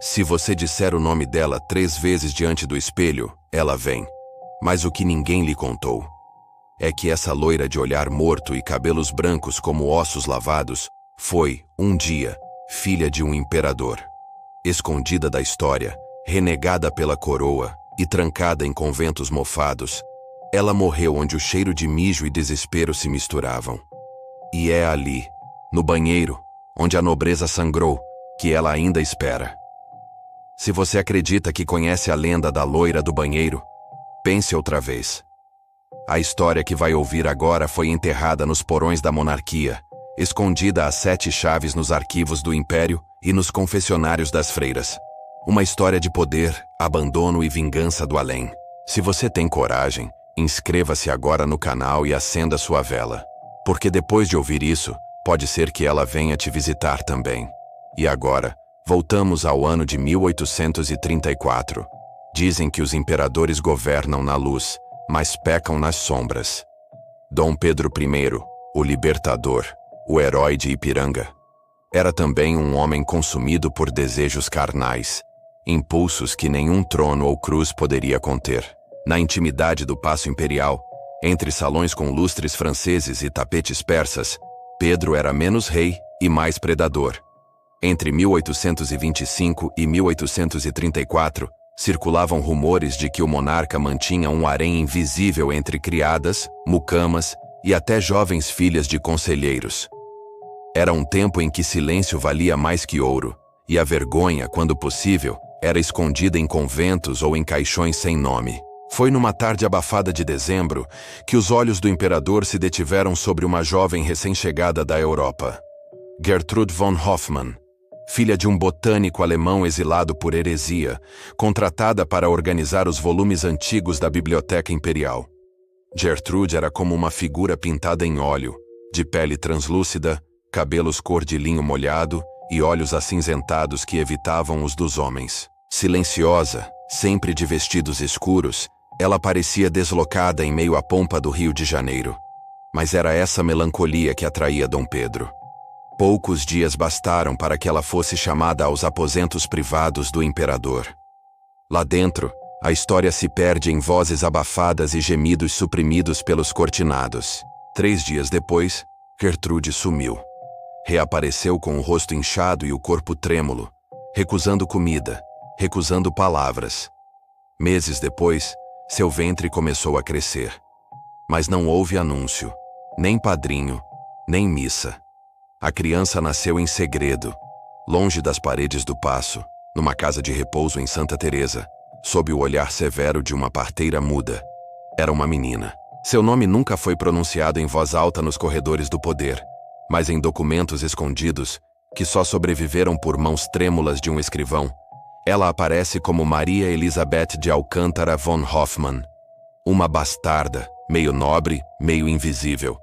Se você disser o nome dela 3 vezes diante do espelho, ela vem. Mas o que ninguém lhe contou é que essa loira de olhar morto e cabelos brancos como ossos lavados foi, um dia, filha de um imperador. Escondida da história, renegada pela coroa e trancada em conventos mofados, ela morreu onde o cheiro de mijo e desespero se misturavam. E é ali, no banheiro, onde a nobreza sangrou, que ela ainda espera. Se você acredita que conhece a lenda da loira do banheiro, pense outra vez. A história que vai ouvir agora foi enterrada nos porões da monarquia, escondida a 7 chaves nos arquivos do império e nos confessionários das freiras. Uma história de poder, abandono e vingança do além. Se você tem coragem, inscreva-se agora no canal e acenda sua vela. Porque depois de ouvir isso, pode ser que ela venha te visitar também. E agora, voltamos ao ano de 1834. Dizem que os imperadores governam na luz, mas pecam nas sombras. Dom Pedro I, o libertador, o herói de Ipiranga, era também um homem consumido por desejos carnais, impulsos que nenhum trono ou cruz poderia conter. Na intimidade do Paço Imperial, entre salões com lustres franceses e tapetes persas, Pedro era menos rei e mais predador. Entre 1825 e 1834, circulavam rumores de que o monarca mantinha um harém invisível entre criadas, mucamas e até jovens filhas de conselheiros. Era um tempo em que silêncio valia mais que ouro, e a vergonha, quando possível, era escondida em conventos ou em caixões sem nome. Foi numa tarde abafada de dezembro que os olhos do imperador se detiveram sobre uma jovem recém-chegada da Europa. Gertrude von Hoffmann, filha de um botânico alemão exilado por heresia, contratada para organizar os volumes antigos da Biblioteca Imperial. Gertrude era como uma figura pintada em óleo, de pele translúcida, cabelos cor de linho molhado e olhos acinzentados que evitavam os dos homens. Silenciosa, sempre de vestidos escuros, ela parecia deslocada em meio à pompa do Rio de Janeiro. Mas era essa melancolia que atraía Dom Pedro. Poucos dias bastaram para que ela fosse chamada aos aposentos privados do imperador. Lá dentro, a história se perde em vozes abafadas e gemidos suprimidos pelos cortinados. 3 dias depois, Gertrude sumiu. Reapareceu com o rosto inchado e o corpo trêmulo, recusando comida, recusando palavras. Meses depois, seu ventre começou a crescer. Mas não houve anúncio, nem padrinho, nem missa. A criança nasceu em segredo, longe das paredes do paço, numa casa de repouso em Santa Teresa, sob o olhar severo de uma parteira muda. Era uma menina. Seu nome nunca foi pronunciado em voz alta nos corredores do poder, mas em documentos escondidos, que só sobreviveram por mãos trêmulas de um escrivão. Ela aparece como Maria Elizabeth de Alcântara von Hoffmann, uma bastarda, meio nobre, meio invisível.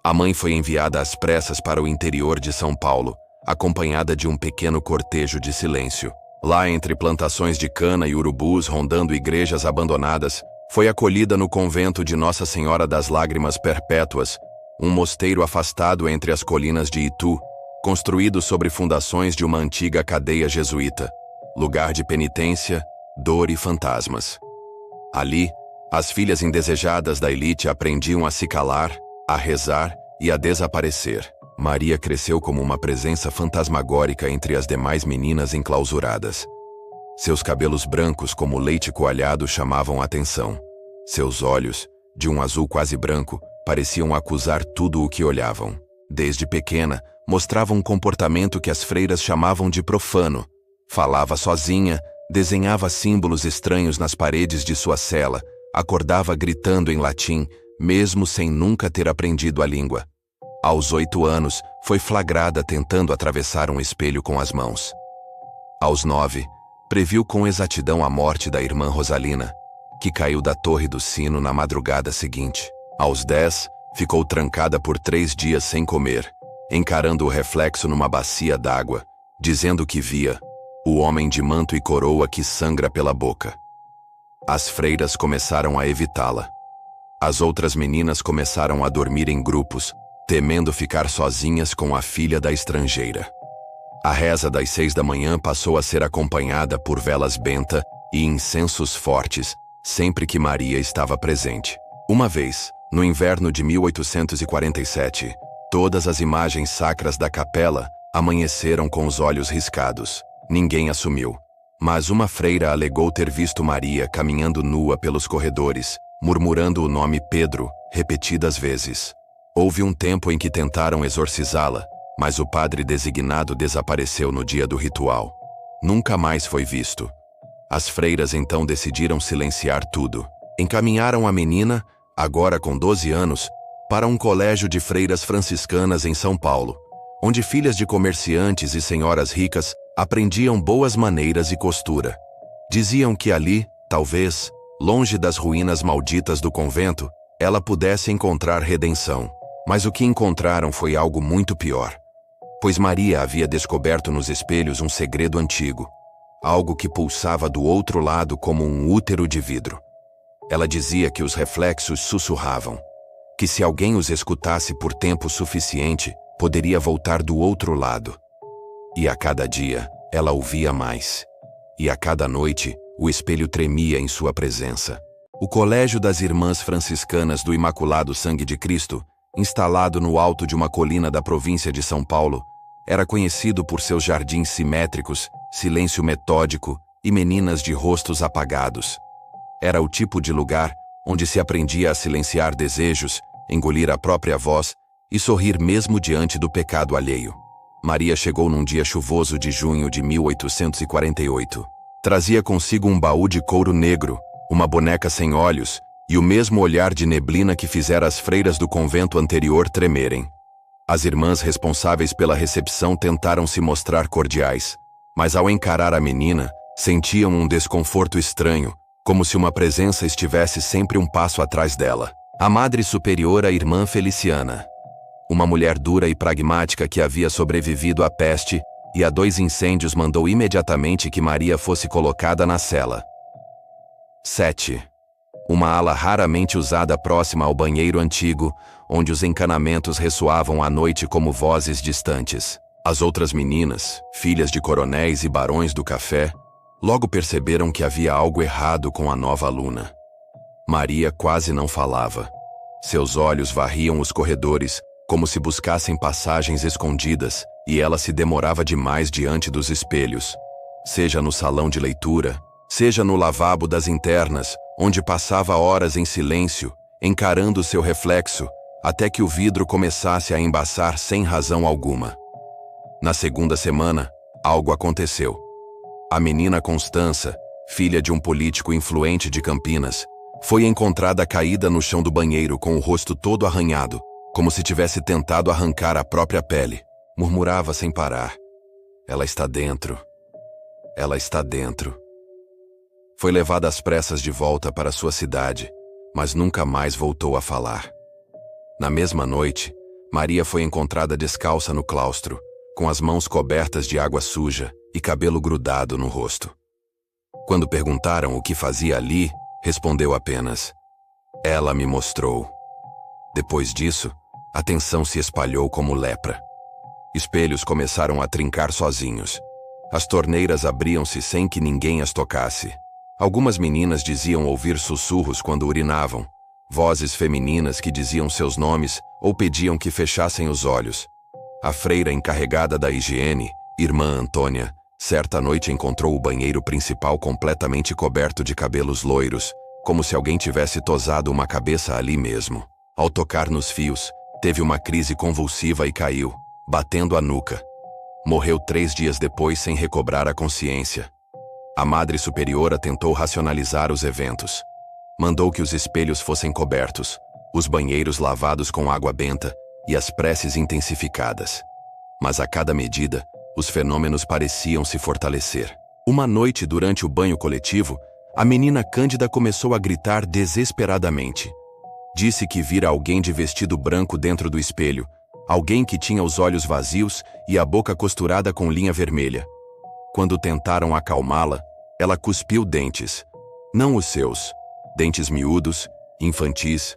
A mãe foi enviada às pressas para o interior de São Paulo, acompanhada de um pequeno cortejo de silêncio. Lá, entre plantações de cana e urubus rondando igrejas abandonadas, foi acolhida no convento de Nossa Senhora das Lágrimas Perpétuas, um mosteiro afastado entre as colinas de Itu, construído sobre fundações de uma antiga cadeia jesuíta, lugar de penitência, dor e fantasmas. Ali, as filhas indesejadas da elite aprendiam a se calar, a rezar e a desaparecer. Maria cresceu como uma presença fantasmagórica entre as demais meninas enclausuradas. Seus cabelos brancos como leite coalhado chamavam a atenção. Seus olhos, de um azul quase branco, pareciam acusar tudo o que olhavam. Desde pequena, mostrava um comportamento que as freiras chamavam de profano. Falava sozinha, desenhava símbolos estranhos nas paredes de sua cela, acordava gritando em latim, mesmo sem nunca ter aprendido a língua. Aos 8 anos, foi flagrada tentando atravessar um espelho com as mãos. Aos 9, previu com exatidão a morte da irmã Rosalina, que caiu da torre do sino na madrugada seguinte. Aos 10, ficou trancada por 3 dias sem comer, encarando o reflexo numa bacia d'água, dizendo que via o homem de manto e coroa que sangra pela boca. As freiras começaram a evitá-la. As outras meninas começaram a dormir em grupos, temendo ficar sozinhas com a filha da estrangeira. A reza das 6 da manhã passou a ser acompanhada por velas benta e incensos fortes, sempre que Maria estava presente. Uma vez, no inverno de 1847, todas as imagens sacras da capela amanheceram com os olhos riscados. Ninguém assumiu, mas uma freira alegou ter visto Maria caminhando nua pelos corredores, murmurando o nome Pedro repetidas vezes. Houve um tempo em que tentaram exorcizá-la, mas o padre designado desapareceu no dia do ritual. Nunca mais foi visto. As freiras então decidiram silenciar tudo. Encaminharam a menina, agora com 12 anos, para um colégio de freiras franciscanas em São Paulo, onde filhas de comerciantes e senhoras ricas aprendiam boas maneiras e costura. Diziam que ali, talvez, longe das ruínas malditas do convento, ela pudesse encontrar redenção. Mas o que encontraram foi algo muito pior. Pois Maria havia descoberto nos espelhos um segredo antigo, algo que pulsava do outro lado como um útero de vidro. Ela dizia que os reflexos sussurravam, que se alguém os escutasse por tempo suficiente, poderia voltar do outro lado. E a cada dia, ela ouvia mais. E a cada noite, o espelho tremia em sua presença. O Colégio das Irmãs Franciscanas do Imaculado Sangue de Cristo, instalado no alto de uma colina da província de São Paulo, era conhecido por seus jardins simétricos, silêncio metódico e meninas de rostos apagados. Era o tipo de lugar onde se aprendia a silenciar desejos, engolir a própria voz e sorrir mesmo diante do pecado alheio. Maria chegou num dia chuvoso de junho de 1848. Trazia consigo um baú de couro negro, uma boneca sem olhos e o mesmo olhar de neblina que fizera as freiras do convento anterior tremerem. As irmãs responsáveis pela recepção tentaram se mostrar cordiais, mas ao encarar a menina, sentiam um desconforto estranho, como se uma presença estivesse sempre um passo atrás dela. A Madre Superiora, Irmã Feliciana, uma mulher dura e pragmática que havia sobrevivido à peste e a 2 incêndios, mandou imediatamente que Maria fosse colocada na cela 7. Uma ala raramente usada próxima ao banheiro antigo, onde os encanamentos ressoavam à noite como vozes distantes. As outras meninas, filhas de coronéis e barões do café, logo perceberam que havia algo errado com a nova aluna. Maria quase não falava. Seus olhos varriam os corredores, como se buscassem passagens escondidas, e ela se demorava demais diante dos espelhos. Seja no salão de leitura, seja no lavabo das internas, onde passava horas em silêncio, encarando seu reflexo, até que o vidro começasse a embaçar sem razão alguma. Na segunda semana, algo aconteceu. A menina Constança, filha de um político influente de Campinas, foi encontrada caída no chão do banheiro com o rosto todo arranhado, como se tivesse tentado arrancar a própria pele. Murmurava sem parar: "Ela está dentro. Ela está dentro." Foi levada às pressas de volta para sua cidade, mas nunca mais voltou a falar. Na mesma noite, Maria foi encontrada descalça no claustro, com as mãos cobertas de água suja e cabelo grudado no rosto. Quando perguntaram o que fazia ali, respondeu apenas: "Ela me mostrou." Depois disso, a tensão se espalhou como lepra. Espelhos começaram a trincar sozinhos. As torneiras abriam-se sem que ninguém as tocasse. Algumas meninas diziam ouvir sussurros quando urinavam, vozes femininas que diziam seus nomes ou pediam que fechassem os olhos. A freira encarregada da higiene, Irmã Antônia, certa noite encontrou o banheiro principal completamente coberto de cabelos loiros, como se alguém tivesse tosado uma cabeça ali mesmo. Ao tocar nos fios, teve uma crise convulsiva e caiu, batendo a nuca. Morreu 3 dias depois sem recobrar a consciência. A Madre Superiora tentou racionalizar os eventos. Mandou que os espelhos fossem cobertos, os banheiros lavados com água benta e as preces intensificadas. Mas a cada medida, os fenômenos pareciam se fortalecer. Uma noite, durante o banho coletivo, a menina Cândida começou a gritar desesperadamente. Disse que vira alguém de vestido branco dentro do espelho, alguém que tinha os olhos vazios e a boca costurada com linha vermelha. Quando tentaram acalmá-la, ela cuspiu dentes. Não os seus, dentes miúdos, infantis,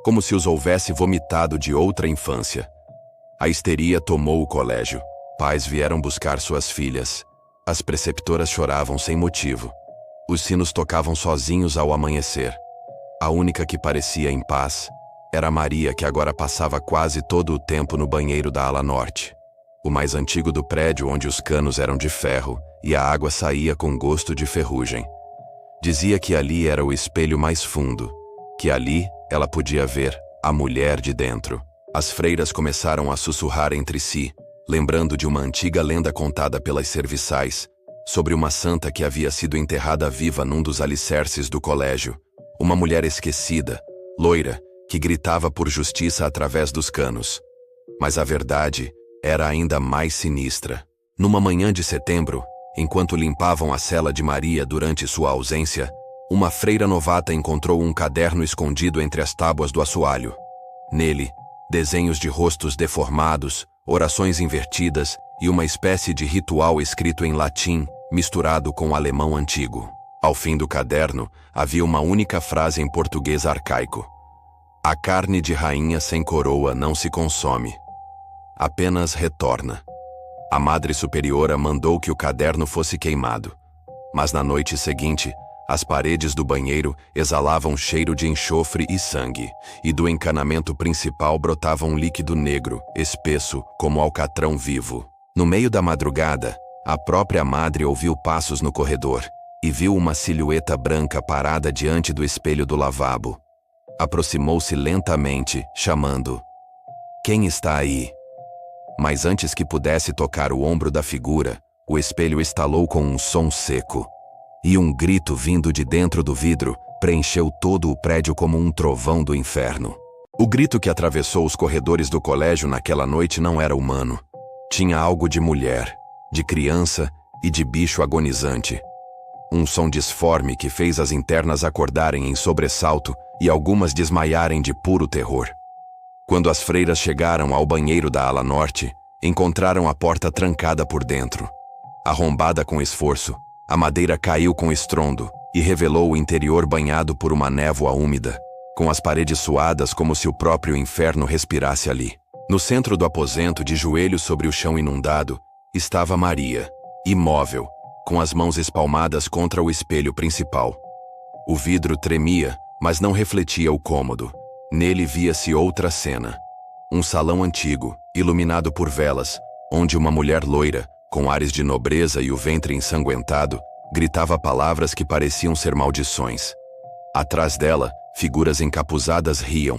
como se os houvesse vomitado de outra infância. A histeria tomou o colégio. pais vieram buscar suas filhas. As preceptoras choravam sem motivo. Os sinos tocavam sozinhos ao amanhecer. A única que parecia em paz era Maria, que agora passava quase todo o tempo no banheiro da ala norte, o mais antigo do prédio, onde os canos eram de ferro e a água saía com gosto de ferrugem. Dizia que ali era o espelho mais fundo, que ali ela podia ver a mulher de dentro. As freiras começaram a sussurrar entre si, lembrando de uma antiga lenda contada pelas serviçais, sobre uma santa que havia sido enterrada viva num dos alicerces do colégio, uma mulher esquecida, loira, que gritava por justiça através dos canos. Mas a verdade era ainda mais sinistra. Numa manhã de setembro, enquanto limpavam a cela de Maria durante sua ausência, uma freira novata encontrou um caderno escondido entre as tábuas do assoalho. Nele, desenhos de rostos deformados, orações invertidas e uma espécie de ritual escrito em latim, misturado com alemão antigo. Ao fim do caderno, havia uma única frase em português arcaico: "A carne de rainha sem coroa não se consome, apenas retorna." A Madre Superiora mandou que o caderno fosse queimado, mas na noite seguinte, as paredes do banheiro exalavam cheiro de enxofre e sangue, e do encanamento principal brotava um líquido negro, espesso, como alcatrão vivo. No meio da madrugada, a própria madre ouviu passos no corredor e viu uma silhueta branca parada diante do espelho do lavabo. Aproximou-se lentamente, chamando: "Quem está aí?" Mas antes que pudesse tocar o ombro da figura, o espelho estalou com um som seco. E um grito vindo de dentro do vidro preencheu todo o prédio como um trovão do inferno. O grito que atravessou os corredores do colégio naquela noite não era humano. Tinha algo de mulher, de criança e de bicho agonizante. Um som disforme que fez as internas acordarem em sobressalto e algumas desmaiarem de puro terror. Quando as freiras chegaram ao banheiro da ala norte, encontraram a porta trancada por dentro. Arrombada com esforço, a madeira caiu com estrondo e revelou o interior banhado por uma névoa úmida, com as paredes suadas como se o próprio inferno respirasse ali. No centro do aposento, de joelhos sobre o chão inundado, estava Maria, imóvel, com as mãos espalmadas contra o espelho principal. O vidro tremia, mas não refletia o cômodo. Nele via-se outra cena. Um salão antigo, iluminado por velas, onde uma mulher loira, com ares de nobreza e o ventre ensanguentado, gritava palavras que pareciam ser maldições. Atrás dela, figuras encapuzadas riam.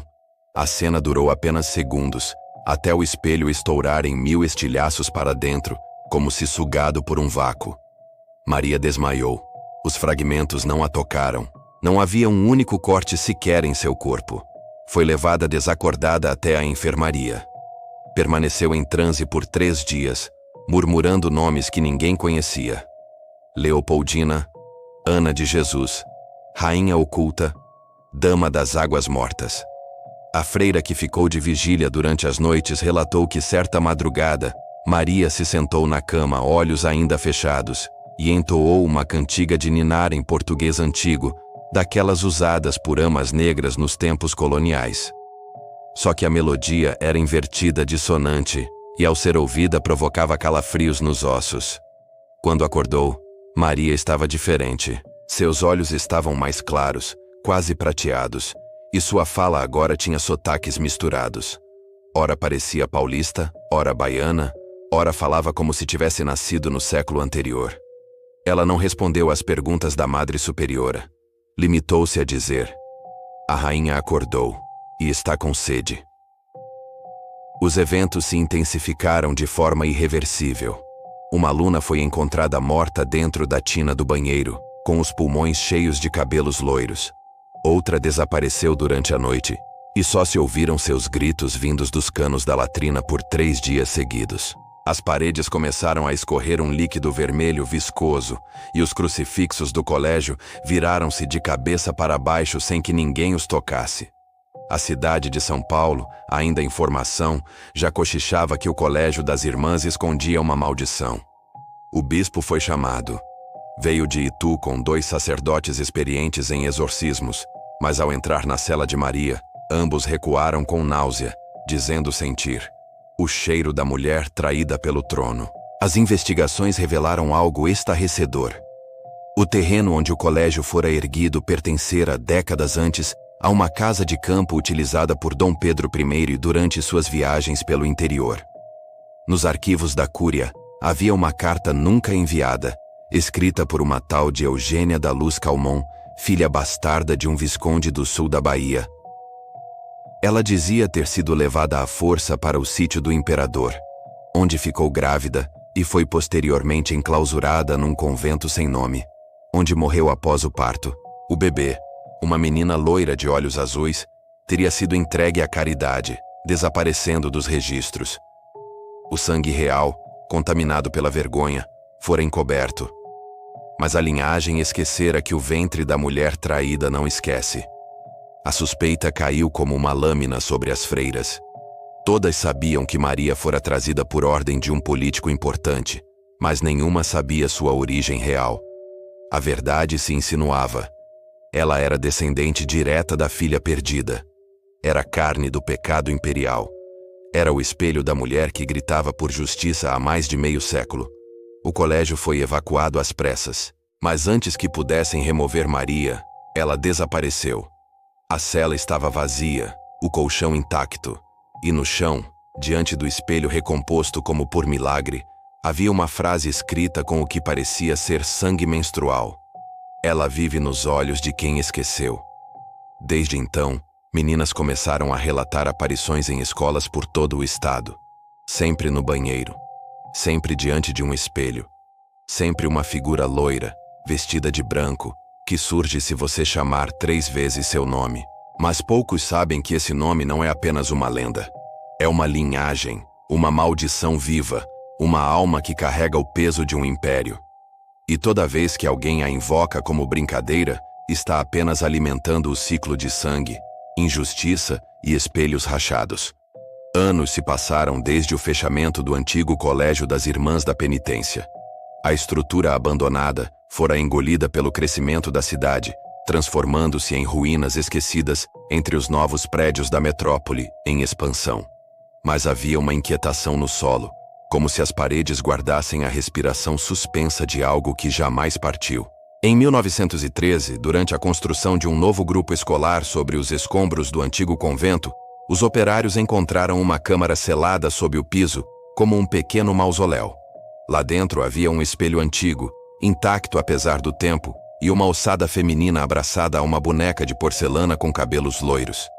A cena durou apenas segundos, até o espelho estourar em 1000 estilhaços para dentro, como se sugado por um vácuo. Maria desmaiou. Os fragmentos não a tocaram. Não havia um único corte sequer em seu corpo. Foi levada desacordada até a enfermaria. Permaneceu em transe por 3 dias, murmurando nomes que ninguém conhecia: Leopoldina, Ana de Jesus, Rainha Oculta, Dama das Águas Mortas. A freira que ficou de vigília durante as noites relatou que certa madrugada, Maria se sentou na cama, olhos ainda fechados, e entoou uma cantiga de ninar em português antigo, daquelas usadas por amas negras nos tempos coloniais. Só que a melodia era invertida, dissonante, e ao ser ouvida provocava calafrios nos ossos. Quando acordou, Maria estava diferente. Seus olhos estavam mais claros, quase prateados, e sua fala agora tinha sotaques misturados. Ora parecia paulista, ora baiana, ora falava como se tivesse nascido no século anterior. Ela não respondeu às perguntas da Madre Superiora. Limitou-se a dizer: "A rainha acordou e está com sede." Os eventos se intensificaram de forma irreversível. Uma aluna foi encontrada morta dentro da tina do banheiro, com os pulmões cheios de cabelos loiros. Outra desapareceu durante a noite, e só se ouviram seus gritos vindos dos canos da latrina por 3 dias seguidos. As paredes começaram a escorrer um líquido vermelho viscoso, e os crucifixos do colégio viraram-se de cabeça para baixo sem que ninguém os tocasse. A cidade de São Paulo, ainda em formação, já cochichava que o colégio das irmãs escondia uma maldição. O bispo foi chamado. Veio de Itu com 2 sacerdotes experientes em exorcismos, mas ao entrar na cela de Maria, ambos recuaram com náusea, dizendo sentir O cheiro da mulher traída pelo trono. As investigações revelaram algo estarrecedor. O terreno onde o colégio fora erguido pertencera, décadas antes, a uma casa de campo utilizada por Dom Pedro I durante suas viagens pelo interior. Nos arquivos da Cúria, havia uma carta nunca enviada, escrita por uma tal de Eugênia da Luz Calmon, filha bastarda de um visconde do sul da Bahia. Ela dizia ter sido levada à força para o sítio do imperador, onde ficou grávida e foi posteriormente enclausurada num convento sem nome, onde morreu após o parto. O bebê, uma menina loira de olhos azuis, teria sido entregue à caridade, desaparecendo dos registros. O sangue real, contaminado pela vergonha, fora encoberto. Mas a linhagem esquecera que o ventre da mulher traída não esquece. A suspeita caiu como uma lâmina sobre as freiras. Todas sabiam que Maria fora trazida por ordem de um político importante, mas nenhuma sabia sua origem real. A verdade se insinuava. Ela era descendente direta da filha perdida. Era carne do pecado imperial. Era o espelho da mulher que gritava por justiça há mais de meio século. O colégio foi evacuado às pressas, mas antes que pudessem remover Maria, ela desapareceu. A cela estava vazia, o colchão intacto, e no chão, diante do espelho recomposto como por milagre, havia uma frase escrita com o que parecia ser sangue menstrual. Ela vive nos olhos de quem esqueceu. Desde então, meninas começaram a relatar aparições em escolas por todo o estado. Sempre no banheiro. Sempre diante de um espelho. Sempre uma figura loira, vestida de branco, que surge se você chamar 3 vezes seu nome. Mas poucos sabem que esse nome não é apenas uma lenda. É uma linhagem, uma maldição viva, uma alma que carrega o peso de um império. E toda vez que alguém a invoca como brincadeira, está apenas alimentando o ciclo de sangue, injustiça e espelhos rachados. Anos se passaram desde o fechamento do antigo Colégio das Irmãs da Penitência. A estrutura abandonada fora engolida pelo crescimento da cidade, transformando-se em ruínas esquecidas entre os novos prédios da metrópole em expansão. Mas havia uma inquietação no solo, como se as paredes guardassem a respiração suspensa de algo que jamais partiu. Em 1913, durante a construção de um novo grupo escolar sobre os escombros do antigo convento, os operários encontraram uma câmara selada sob o piso, como um pequeno mausoléu. Lá dentro havia um espelho antigo, intacto apesar do tempo, e uma ossada feminina abraçada a uma boneca de porcelana com cabelos loiros.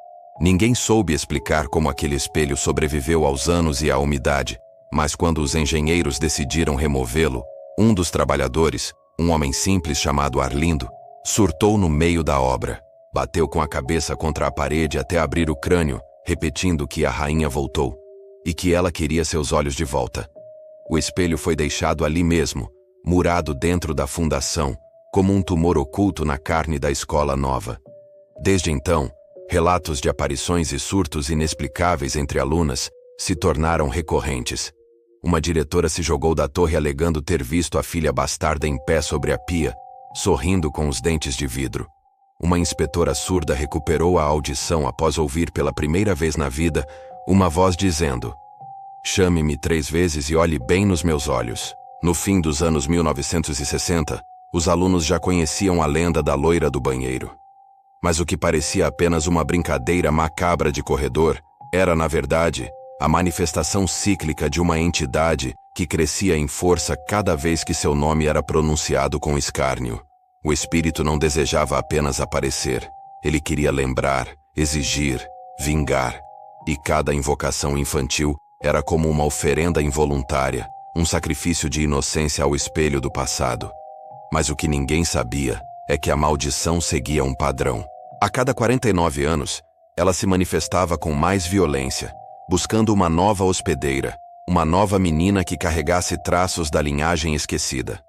Ninguém soube explicar como aquele espelho sobreviveu aos anos e à umidade, mas quando os engenheiros decidiram removê-lo, um dos trabalhadores, um homem simples chamado Arlindo, surtou no meio da obra. Bateu com a cabeça contra a parede até abrir o crânio, repetindo que a rainha voltou e que ela queria seus olhos de volta. O espelho foi deixado ali mesmo, murado dentro da fundação, como um tumor oculto na carne da escola nova. Desde então, relatos de aparições e surtos inexplicáveis entre alunas se tornaram recorrentes. Uma diretora se jogou da torre alegando ter visto a filha bastarda em pé sobre a pia, sorrindo com os dentes de vidro. Uma inspetora surda recuperou a audição após ouvir pela primeira vez na vida uma voz dizendo: "Chame-me 3 vezes e olhe bem nos meus olhos." No fim dos anos 1960, os alunos já conheciam a lenda da loira do banheiro. Mas o que parecia apenas uma brincadeira macabra de corredor era, na verdade, a manifestação cíclica de uma entidade que crescia em força cada vez que seu nome era pronunciado com escárnio. O espírito não desejava apenas aparecer, ele queria lembrar, exigir, vingar. E cada invocação infantil era como uma oferenda involuntária, um sacrifício de inocência ao espelho do passado. Mas o que ninguém sabia é que a maldição seguia um padrão. A cada 49 anos, ela se manifestava com mais violência, buscando uma nova hospedeira, uma nova menina que carregasse traços da linhagem esquecida.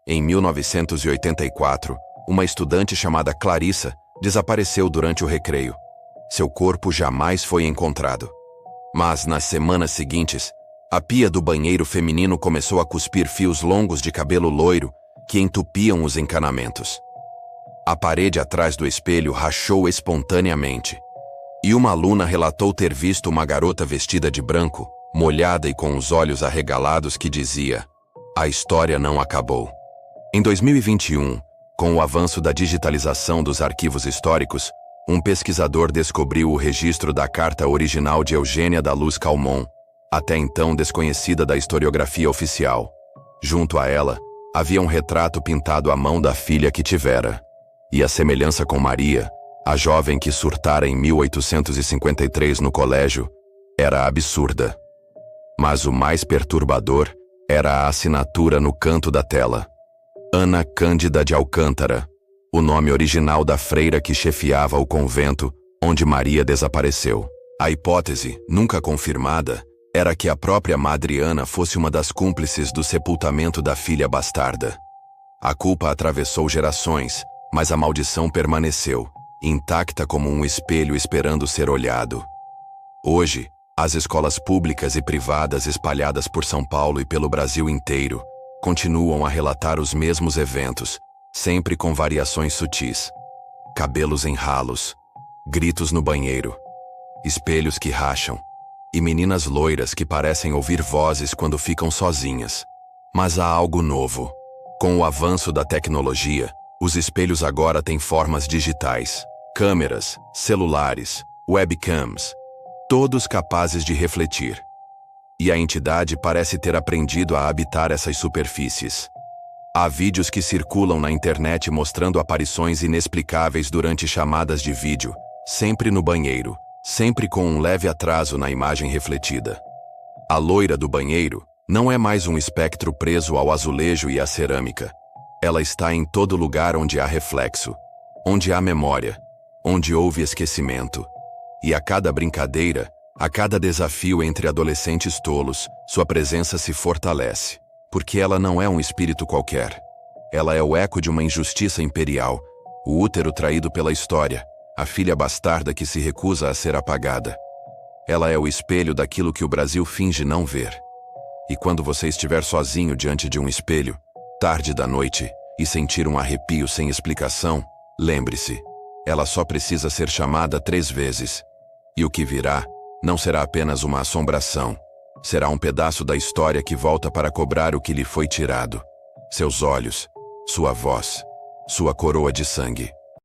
Em 1984, uma estudante chamada Clarissa desapareceu durante o recreio. Seu corpo jamais foi encontrado. Mas, nas semanas seguintes, a pia do banheiro feminino começou a cuspir fios longos de cabelo loiro que entupiam os encanamentos. A parede atrás do espelho rachou espontaneamente. E uma aluna relatou ter visto uma garota vestida de branco, molhada e com os olhos arregalados, que dizia: "A história não acabou." Em 2021, com o avanço da digitalização dos arquivos históricos, um pesquisador descobriu o registro da carta original de Eugênia da Luz Calmon, até então desconhecida da historiografia oficial. Junto a ela, havia um retrato pintado à mão da filha que tivera. E a semelhança com Maria, a jovem que surtara em 1853 no colégio, era absurda. Mas o mais perturbador era a assinatura no canto da tela. Ana Cândida de Alcântara, o nome original da freira que chefiava o convento onde Maria desapareceu. A hipótese, nunca confirmada, era que a própria Madre Ana fosse uma das cúmplices do sepultamento da filha bastarda. A culpa atravessou gerações, mas a maldição permaneceu, intacta como um espelho esperando ser olhado. Hoje, as escolas públicas e privadas espalhadas por São Paulo e pelo Brasil inteiro continuam a relatar os mesmos eventos, sempre com variações sutis. Cabelos em ralos, gritos no banheiro, espelhos que racham, e meninas loiras que parecem ouvir vozes quando ficam sozinhas. Mas há algo novo. Com o avanço da tecnologia, os espelhos agora têm formas digitais, câmeras, celulares, webcams, todos capazes de refletir. E a entidade parece ter aprendido a habitar essas superfícies. Há vídeos que circulam na internet mostrando aparições inexplicáveis durante chamadas de vídeo, sempre no banheiro, sempre com um leve atraso na imagem refletida. A loira do banheiro não é mais um espectro preso ao azulejo e à cerâmica. Ela está em todo lugar onde há reflexo, onde há memória, onde houve esquecimento. E a cada brincadeira, a cada desafio entre adolescentes tolos, sua presença se fortalece. Porque ela não é um espírito qualquer. Ela é o eco de uma injustiça imperial, o útero traído pela história, a filha bastarda que se recusa a ser apagada. Ela é o espelho daquilo que o Brasil finge não ver. E quando você estiver sozinho diante de um espelho, tarde da noite, e sentir um arrepio sem explicação, lembre-se, ela só precisa ser chamada 3 vezes. E o que virá não será apenas uma assombração. Será um pedaço da história que volta para cobrar o que lhe foi tirado. Seus olhos, sua voz, sua coroa de sangue.